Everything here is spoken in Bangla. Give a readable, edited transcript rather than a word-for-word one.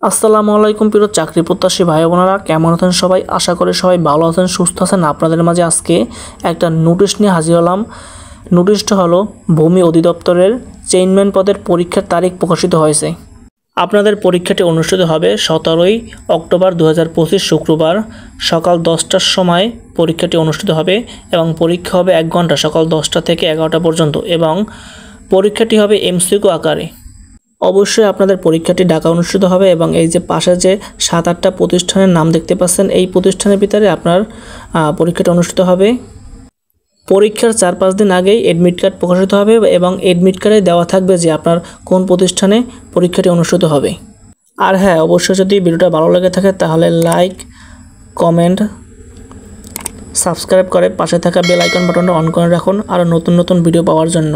আসসালামু আলাইকুম প্রিয় চাকরি প্রত্যাশী ভাই বোনেরা, কেমন আছেন সবাই? আশা করি সবাই ভালো আছেন, সুস্থ আছেন। আপনাদের মাঝে আজকে একটা নোটিশ নিয়ে হাজির হলাম। নোটিশটা হলো ভূমি অধিদপ্তরের চেইনম্যান পদের পরীক্ষার তারিখ প্রকাশিত হয়েছে। আপনাদের পরীক্ষাটি অনুষ্ঠিত হবে 17ই অক্টোবর 2025 শুক্রবার সকাল 10টার সময় পরীক্ষাটি অনুষ্ঠিত হবে এবং পরীক্ষা হবে 1 ঘন্টা, সকাল 10টা থেকে 11টা পর্যন্ত, এবং পরীক্ষাটি হবে এমসিকিউ আকারে। অবশ্যই আপনাদের পরীক্ষাটি ঢাকা অনুষ্ঠিত হবে এবং এই যে পাশে যে 7-8টা প্রতিষ্ঠানের নাম দেখতে পাচ্ছেন, এই প্রতিষ্ঠানের ভিতরে আপনার পরীক্ষাটি অনুষ্ঠিত হবে। পরীক্ষার 4-5 দিন আগেই এডমিট কার্ড প্রকাশিত হবে এবং এডমিট কার্ডে দেওয়া থাকবে যে আপনার কোন প্রতিষ্ঠানে পরীক্ষাটি অনুষ্ঠিত হবে। আর হ্যাঁ, অবশ্যই যদি ভিডিওটা ভালো লেগে থাকে তাহলে লাইক, কমেন্ট, সাবস্ক্রাইব করে পাশে থাকা বেল আইকন বাটনটা অন করে রাখুন আরও নতুন নতুন ভিডিও পাওয়ার জন্য।